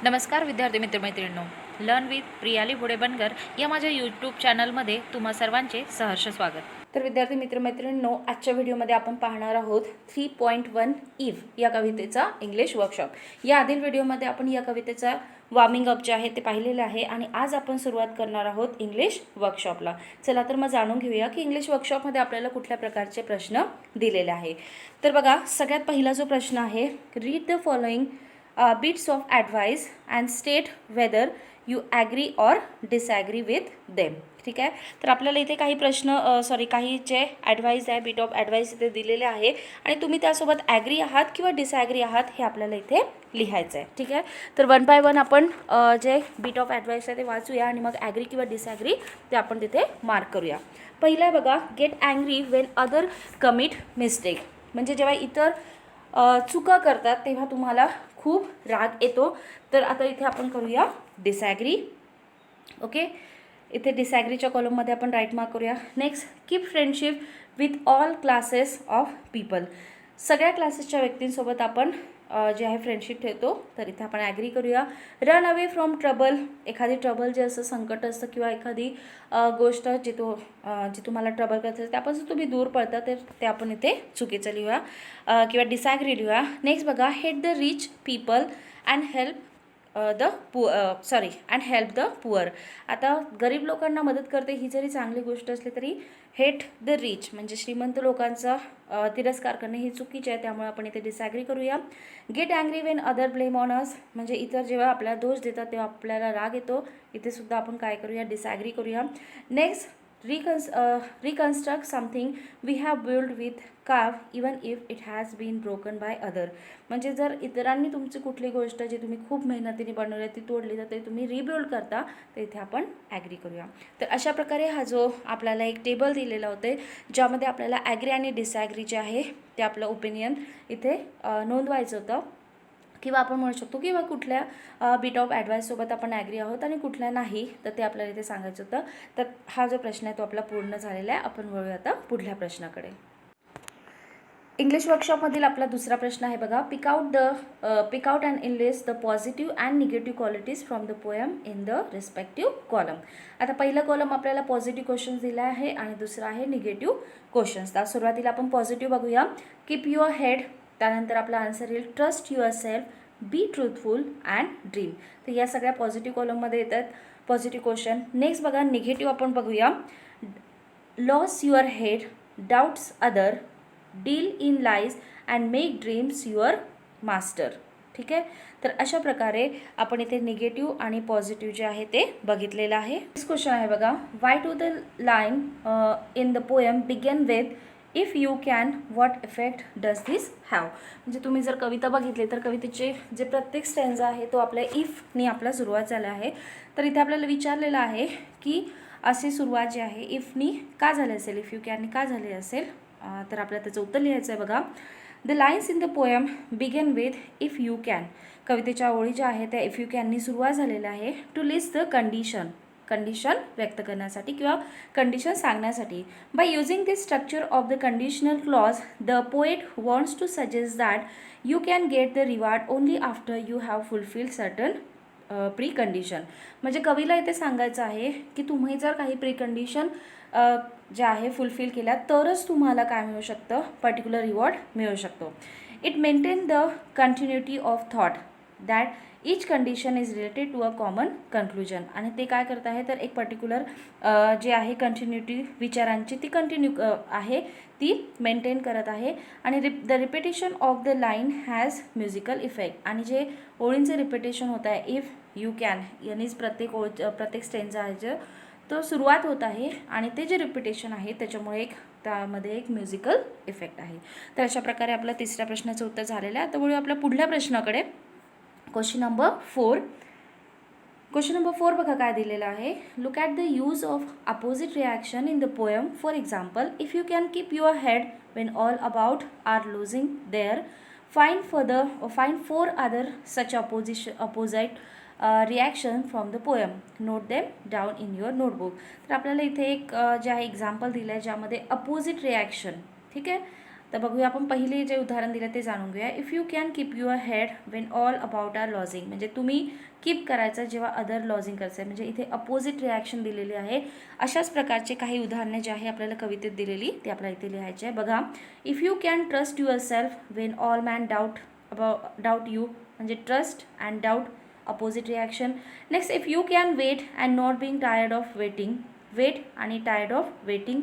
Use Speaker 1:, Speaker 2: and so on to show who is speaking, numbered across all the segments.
Speaker 1: नमस्कार विद्यार्थी मित्रमैत्रिणींनो, learn with Priyali Bhode बनकर या माझ्या यूट्यूब चॅनलमध्ये तुम्हा सर्वांचे सहर्ष स्वागत. तर विद्यार्थी मित्रमैत्रिणींनो, आजच्या व्हिडिओमध्ये आपण पाहणार आहोत 3.1 इव या कवितेचा इंग्लिश वर्कशॉप. या आधील व्हिडिओमध्ये आपण या कवितेचा वॉर्मिंग अप जे आहे ते पाहिलेले आहे आणि आज आपण सुरुवात करणार आहोत इंग्लिश वर्कशॉपला. चला तर मग जाणून घेऊया की इंग्लिश वर्कशॉपमध्ये आपल्याला कुठल्या प्रकारचे प्रश्न दिलेले आहे. तर बघा, सगळ्यात पहिला जो प्रश्न आहे, read the following bits of advice and state whether you agree or disagree with them. ठीक आहे. तर आपल्याला इथे काही प्रश्न काही जे ॲडवाईस आहे, बिट ऑफ ॲडवाईस इथे दिलेले आहे आणि तुम्ही त्यासोबत ॲग्री आहात किंवा डिसॲग्री आहात हे आपल्याला इथे लिहायचं आहे. ठीक आहे. तर वन बाय वन आपण जे बिट ऑफ ॲडवाईस आहे ते वाचूया आणि मग ॲग्री किंवा डिसॲग्री ते आपण तिथे मार्क करूया. पहिलं आहे बघा, get angry Wien other commit mistake. म्हणजे जेव्हा इतर चुका करतात तेव्हा तुम्हाला खूप राग येतो. तर आता इथे आपण करूया डिसॲग्री. ओके, इथे डिसॲग्रीच्या कॉलममध्ये आपण राईट मार्क करूया. Next, keep friendship with all classes of people. सगळ्या क्लासेसच्या व्यक्तींसोबत आपण जे आहे फ्रेंडशिप ठेवतो. तर इथे आपण ॲग्री करूया. Run away from trouble. एखादी ट्रबल जे असं संकट असतं किंवा एखादी गोष्ट जी तुम्हाला ट्रबल करते त्यापासून तुम्ही दूर पळता, तर ते आपण इथे चुकीचं लिहूया किंवा डिसॲग्री लिहूया. नेक्स्ट बघा, hate the rich people and help help the poor. आता गरीब लोकांना मदत करते ही जरी चांगली गोष्ट असली तरी हेट द रिच म्हणजे श्रीमंत लोकांचा तिरस्कार करणे ही चुकीचे आहे, त्यामुळे आपण इथे डिसॲग्री करूया. Get angry Wien other blame on us. म्हणजे इतर जेव्हा आपल्याला दोष देतात तेव्हा आपल्याला राग येतो. इथे सुद्धा आपण काय करूया, डिसॲग्री करूया. Next, reconstruct something we have build with carve even if it has been broken by other. म्हणजे जर इतरांनी तुमची कुठली गोष्ट जी तुम्ही खूप मेहनतीने बनवली ती तोडली तर ते तुम्ही रिबिल्ड करता, तर इथे आपण ॲग्री करूया. तर अशा प्रकारे हा जो आपल्याला एक टेबल दिलेला होते ज्यामध्ये आपल्याला ॲग्री आणि डिसॲग्री जे आहे ते आपलं ओपिनियन इथे नोंदवायचं होतं किंवा आपण म्हणू शकतो किंवा कुठल्या बिट ऑफ ॲडवाईससोबत आपण ॲग्री आहोत आणि कुठल्या नाही, तर ते आपल्याला इथे सांगायचं होतं. तर हा जो प्रश्न आहे तो आपला पूर्ण झालेला आहे. आपण वळूया आता पुढल्या प्रश्नाकडे. इंग्लिश वर्कशॉपमधील आपला दुसरा प्रश्न आहे बघा, pick out and enlist the positive and negative qualities from the poem in the respective column. आता पहिला कॉलम आपल्याला पॉझिटिव्ह क्वेश्चन्स दिला आहे आणि दुसरा आहे निगेटिव्ह क्वेश्चन्स. तर सुरुवातीला आपण पॉझिटिव्ह बघूया. Keep your head. त्यानंतर आपला आन्सर येईल trust your self, be truthful and dream. तर या सगळ्या पॉझिटिव्ह कॉलममध्ये येतात पॉझिटिव्ह क्वेश्चन. नेक्स्ट बघा, निगेटिव्ह आपण बघूया. Loss your head, doubts other, deal in lies and make dreams your master. ठीक आहे. तर अशा प्रकारे आपण इथे निगेटिव्ह आणि पॉझिटिव्ह जे आहे ते बघितलेलं आहे. नेक्स्ट क्वेश्चन आहे बघा, why to the line in the poem begin with if you can what effect does this have. म्हणजे तुम्ही जर कविता बघितली तर कवितेचे जे प्रत्येक स्टॅन्झा आहे तो आपल्या इफनी आपला सुरुवात झाला आहे. तर इथे आपल्याला विचारलेलं आहे की अशी सुरुवात जी आहे इफनी का झाली असेल, इफ यू कॅननी का झाली असेल. तर आपल्याला त्याचं उत्तर लिहायचं आहे बघा. The lines in the poem begin with if you can. कवितेच्या ओळी ज्या आहेत त्या इफ यू कॅननी सुरुवात झालेल्या आहे. टू लिस्ट द कंडिशन व्यक्त करण्यासाठी किंवा कंडिशन सांगण्यासाठी. By using this structure of the conditional clause the poet wants to suggest that you can get the reward only after you have fulfilled certain pre condition. म्हणजे कवीला इथे सांगायचं आहे की तुम्ही जर काही प्री कंडिशन जे आहे फुलफिल केल्या तरच तुम्हाला काय मिळू शकतं, पर्टिक्युलर रिवॉर्ड मिळू शकतो. It maintain the continuity of thought that each condition is related to a common conclusion. आणि ते काय करत आहे तर एक पर्टिक्युलर जे आहे कंटिन्युटी विचारांची ती कंटिन्यू आहे ती मेंटेन करत आहे. आणि the repetition of the line has musical effect. आणि जे ओळींचे रिपिटेशन होत आहे इफ यू कॅन यांनीच प्रत्येक स्टेन्झा आहे जे तो सुरुवात होत आहे आणि ते जे रिपिटेशन आहे त्याच्यामुळे त्यामध्ये एक म्युझिकल इफेक्ट आहे. तर अशा प्रकारे आपलं तिसऱ्या प्रश्नाचं उत्तर झालेलं आहे. आता वळूया आपल्या पुढल्या प्रश्नाकडे. क्वेश्चन नंबर 4 बघा काय दिलेलं आहे. Look at the use of opposite reaction in the poem. For example, if you can keep your head when all about are losing there, find four other such opposite reaction from the poem, note them down in your notebook. तर आपल्याला इथे एक जे आहे example दिलं आहे ज्यामध्ये opposite reaction, ठीक आहे, तर बघूया आपण पहिले जे उदाहरण दिलं ते जाणून घेऊया. If you can keep your head when all about are losing, म्हणजे तुम्ही कीप करायचं जेव्हा अदर लॉजिंग करायचं आहे. म्हणजे इथे अपोजिट रिॲक्शन दिलेली आहे. अशाच प्रकारचे काही उदाहरणे जे आहे आपल्याला कवितेत दिलेली ते आपल्याला इथे लिहायचे आहे. बघा, if you can trust yourself when all man doubt you, म्हणजे trust and doubt opposite reaction. Next, if you can wait and not being tired of waiting, wait आणि टायर्ड ऑफ वेटिंग.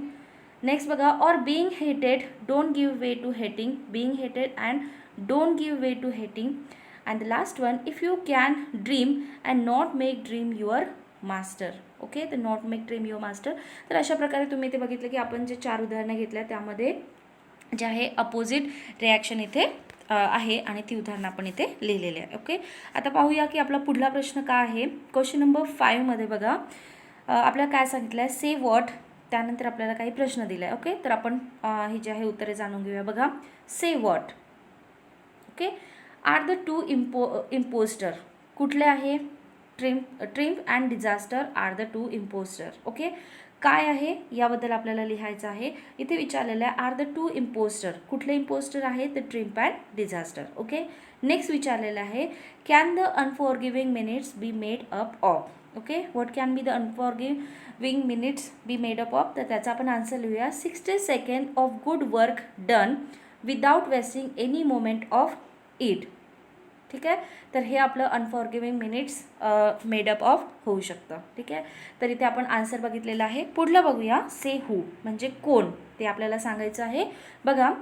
Speaker 1: नेक्स्ट बघा, or being hated don't give way to hating, being hated and don't give way to hating. And the last one, if you can dream and not make dream your master. Okay, तर not make dream your master. तर अशा प्रकारे तुम्ही इथे बघितलं की आपण जे 4 उदाहरणं घेतल्या त्यामध्ये जे आहे अपोजिट रिॲक्शन इथे आहे आणि ती उदाहरणं आपण इथे लिहिलेली आहे. ओके, आता पाहूया की आपला पुढला प्रश्न काय आहे. क्वेश्चन नंबर 5 मध्ये बघा आपल्याला काय सांगितलं आहे, से वॉट. त्यानंतर आपल्याला काही प्रश्न दिला आहे. ओके, तर आपण ही जे आहे उत्तरे जाणून घेऊया. बघा, say what. Okay, are the two impostor. कुठले आहे, triumph and disaster are the two impostor. Okay, काय आहे याबद्दल आपल्याला लिहायचं आहे. इथे विचारलेलं आहे आर द टू इम्पोस्टर. कुठले इम्पोस्टर आहे, the triumph and disaster. Okay, next विचारलेलं आहे can the unforgiving minutes be made up of. Okay, what can be the unforgiving minutes be made up of. तर त्याचा आपण आन्सर लिहूया 60 second of good work done without wasting any moment of it. ठीक आहे, तर हे आपलं अनफॉरगिव्हिंग minutes made up of होऊ शकतं. ठीक आहे, तर इथे आपण आन्सर बघितलेला आहे. पुढलं बघूया, से हू म्हणजे कोण ते आपल्याला सांगायचं आहे. बघा,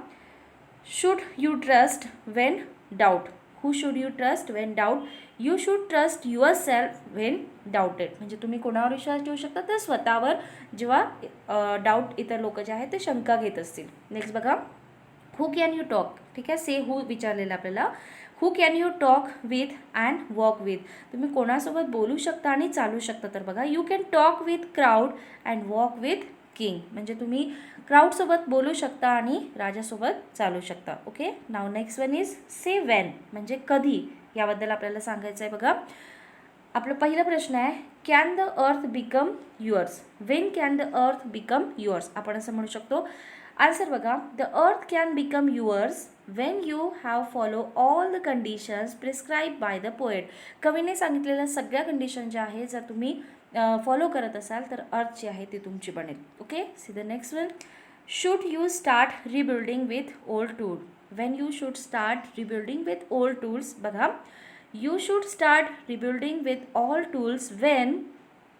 Speaker 1: should you trust when doubt. Who should you trust when doubt. You should trust yourself when doubted. म्हणजे तुम्ही कोणावर विश्वास ठेवू शकता, तर स्वतःवर जेव्हा डाऊट इतर लोक जे आहेत ते शंका घेत असतील. नेक्स्ट बघा, हू कॅन यू टॉक. ठीक आहे, से हू विचारलेलं आपल्याला. Who can you talk with and walk with. तुम्ही कोणासोबत बोलू शकता आणि चालू शकता. तर बघा, you can talk with crowd and walk with king. म्हणजे तुम्ही क्राऊडसोबत बोलू शकता आणि राजासोबत चालू शकता. Okay, now next one is say Wien म्हणजे कधी. याबद्दल आपल्याला सांगायचं आहे. बघा, आपला पहिला प्रश्न आहे can the earth become yours. Wien can the earth become yours. आपण असं म्हणू शकतो. आन्सर बघा, the earth can become yours Wien you have follow all the conditions prescribe by the poet. कवीने सांगितलेल्या सगळ्या कंडिशन ज्या आहेत जर तुम्ही फॉलो करत असाल तर अर्थ जी आहे ती तुमची बनेल. Okay, see the next one, should you start rebuilding with old tool. When you should start rebuilding with old tools. बघा, you should start rebuilding with all tools when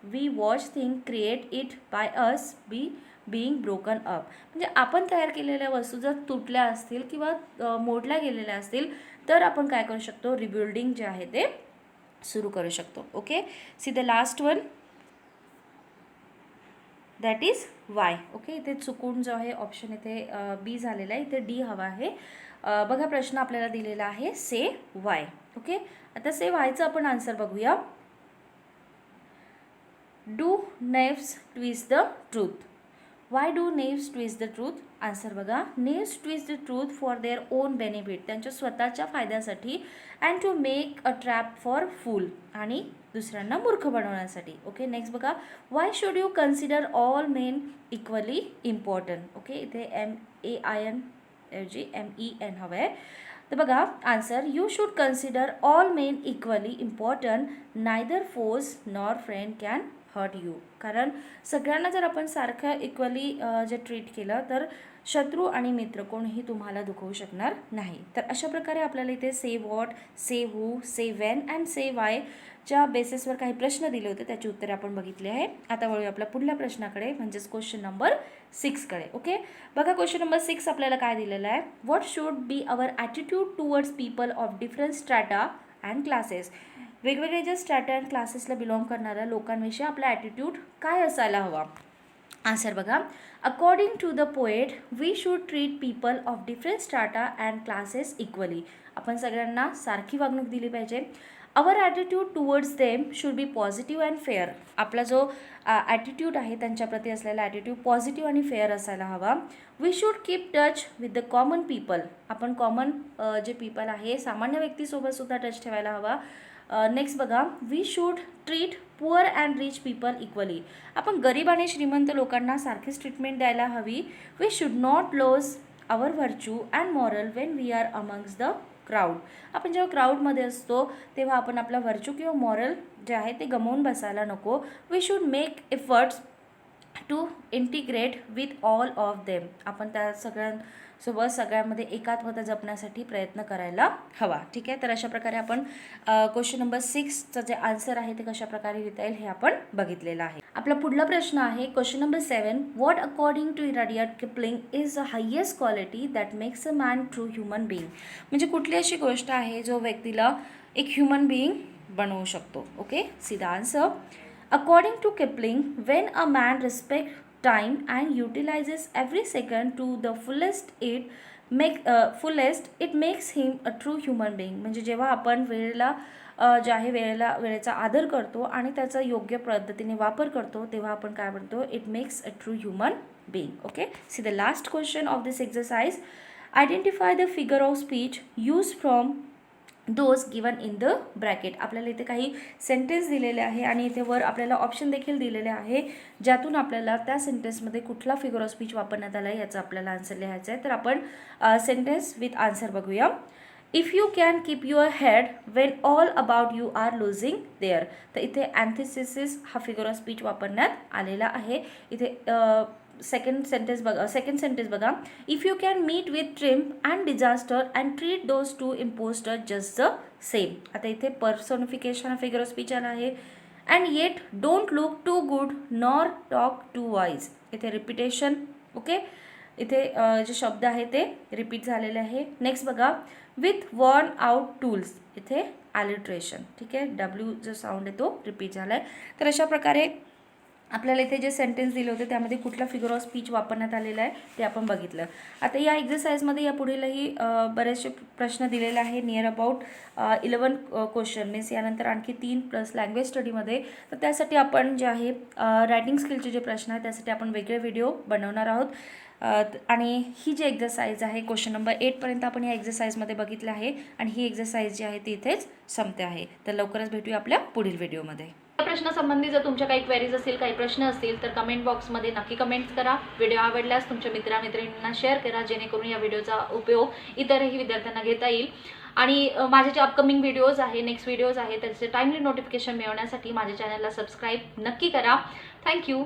Speaker 1: we watch thing create it by us being broken up. म्हणजे आपण तयार केलेल्या वस्तू जर तुटल्या असतील किंवा मोडल्या गेलेल्या असतील तर आपण काय करू शकतो, रिबिल्डिंग जे आहे ते सुरू करू शकतो. Okay, see the last one, that is why. Okay, इथे चुकून जो आहे ऑप्शन इथे बी झालेला आहे, इथे डी हवा आहे. बघा, प्रश्न आपल्याला दिलेला आहे से वाय. ओके, आता से वायचं आपण आन्सर बघूया. Do knaves twist the truth. Why do knaves twist the truth. Answer बघा, knaves twist the truth for their own benefit. त्यांच्या स्वतःच्या फायद्यासाठी. And to make a trap for fool आणि दुसऱ्यांना मूर्ख बनवण्यासाठी. ओके, नेक्स्ट बघा, why should you consider all men equally important. Okay, इथे MAIN ऐवजी MEN हवं आहे. तर बघा answer, you should consider all men equally important neither force nor friend can hurt you. कारण सगळ्यांना जर आपण सारखं इक्वली जे ट्रीट केलं तर शत्रू आणि मित्र कोणीही तुम्हाला दुखवू शकणार नाही. तर अशा प्रकारे आपल्याला इथे say what, say who, say when and say वायच्या बेसिसवर काही प्रश्न दिले होते, त्याची उत्तरे आपण बघितली आहे. आता वळूया आपल्या पुढल्या प्रश्नाकडे म्हणजेच क्वेश्चन नंबर 6 कडे. ओके, बघा क्वेश्चन नंबर 6 आपल्याला काय दिलेलं आहे. What should be our attitude towards people of different strata and classes. वेगवेगळे जे स्ट्रॅटा अँड क्लासेसला बिलॉंग करणाऱ्या लोकांविषयी आपला ॲटिट्यूड काय असायला हवा. आन्सर बघा, according to the poet we should treat people of different strata and classes equally. आपण सगळ्यांना सारखी वागणूक दिली पाहिजे. Our attitude towards them should be positive and fair. आपला जो ॲटिट्यूड आहे त्यांच्याप्रती असलेला ॲटिट्यूड पॉझिटिव्ह आणि फेअर असायला हवा. We should keep touch with the common people. आपण कॉमन जे पीपल आहे सामान्य व्यक्तीसोबत सुद्धा टच ठेवायला हवा. नेक्स्ट बघा, we should treat poor and rich people equally. आपण गरीब आणि श्रीमंत लोकांना सारखीच ट्रीटमेंट द्यायला हवी. We should not lose our virtue and moral when we are amongst the crowd. आपण जेव्हा क्राऊडमध्ये असतो तेव्हा आपण आपला व्हर्च्यू किंवा मॉरल जे आहे ते गमावून बसायला नको. We should make efforts to integrate with all of them. आपण त्या सगळ्यांसोबत सगळ्यांमध्ये एकात्मता जपण्यासाठी प्रयत्न करायला हवा. ठीक आहे, तर अशा प्रकारे आपण क्वेश्चन नंबर 6चं जे आन्सर आहे ते कशा प्रकारे लिहिता येईल हे आपण बघितलेलं आहे. आपला पुढला प्रश्न आहे question number 7. What according to Rudyard Kipling is the highest quality that makes a man true human being. म्हणजे कुठली अशी गोष्ट आहे जो व्यक्तीला एक ह्युमन बिईंग बनवू शकतो. Okay, see the answer. According to Kipling, when a man respects time and utilizes every second to the fullest, it makes him a true human being. म्हणजे जेव्हा आपण वेळेला जे आहे वेळेचा आदर करतो आणि त्याचा योग्य पद्धतीने वापर करतो तेव्हा आपण काय म्हणतो, it makes a true human being. Okay, see the last question of this exercise. Identify the figure of speech use from those given in the bracket. आपल्याला इथे काही सेंटेन्स दिलेले आहे आणि इथे वर आपल्याला ऑप्शन देखील दिलेले आहे ज्यातून आपल्याला त्या सेंटेन्समध्ये कुठला फिगर ऑफ स्पीच वापरण्यात आला आहे याचा आपल्याला आन्सर लिहायचा आहे. तर आपण सेंटेन्स विथ आन्सर बघूया. If you can keep your head when all about you are losing there. तर इथे अँथिसिस हा फिगर ऑफ स्पीच वापरण्यात आलेला आहे. इथे सेकंड सेंटेन्स बघा. If you can meet with triumph and disaster and treat those two impostors just the same. आता इथे पर्सोनिफिकेशन हा फिगर ऑफ स्पीच आला आहे. And yet don't look too good nor talk too wise. इथे repetition. Okay, इथे जे शब्द आहे ते रिपीट झालेले आहे. नेक्स्ट बघा. With worn out tools. इथे ॲलिट्रेशन. ठीक आहे, डब्ल्यू जो साऊंड आहे तो रिपीट झाला आहे. तर अशा प्रकारे आपल्याला इथे जे सेंटेन्स दिले होते त्यामध्ये कुठला फिगर ऑफ स्पीच वापरण्यात आलेला आहे ते आपण बघितलं. आता या एक्झरसाइजमध्ये या पुढीलही बरेचसे प्रश्न दिलेले आहे. नियर अबाउट 11 क्वेश्चन मीन्स यानंतर आणखी 3 प्लस लँग्वेज स्टडीमध्ये. तर त्यासाठी आपण जे आहे रायटिंग स्किलचे जे प्रश्न आहेत त्यासाठी आपण वेगळे व्हिडिओ बनवणार आहोत. आणि ही जी एक्झरसाइज आहे क्वेश्चन नंबर 8पर्यंत आपण या एक्झरसाइजमध्ये बघितलं आहे आणि ही एक्झरसाइज जी आहे ती इथेच संपते आहे. तर लवकरच भेटूया आपल्या पुढील व्हिडिओमध्ये. या प्रश्नासंबंधी जर तुमच्या काही क्वेरीज असतील, काही प्रश्न असतील तर कमेंट बॉक्समध्ये नक्की कमेंट्स करा. व्हिडिओ आवडल्यास तुमच्या मित्रांना शेअर करा जेणेकरून या व्हिडिओचा उपयोग इतरही विद्यार्थ्यांना घेता येईल. आणि माझे जे अपकमिंग व्हिडिओज आहे, नेक्स्ट व्हिडिओज आहे त्याचे टाइमली नोटिफिकेशन मिळवण्यासाठी माझ्या चॅनलला सबस्क्राईब नक्की करा. थँक्यू.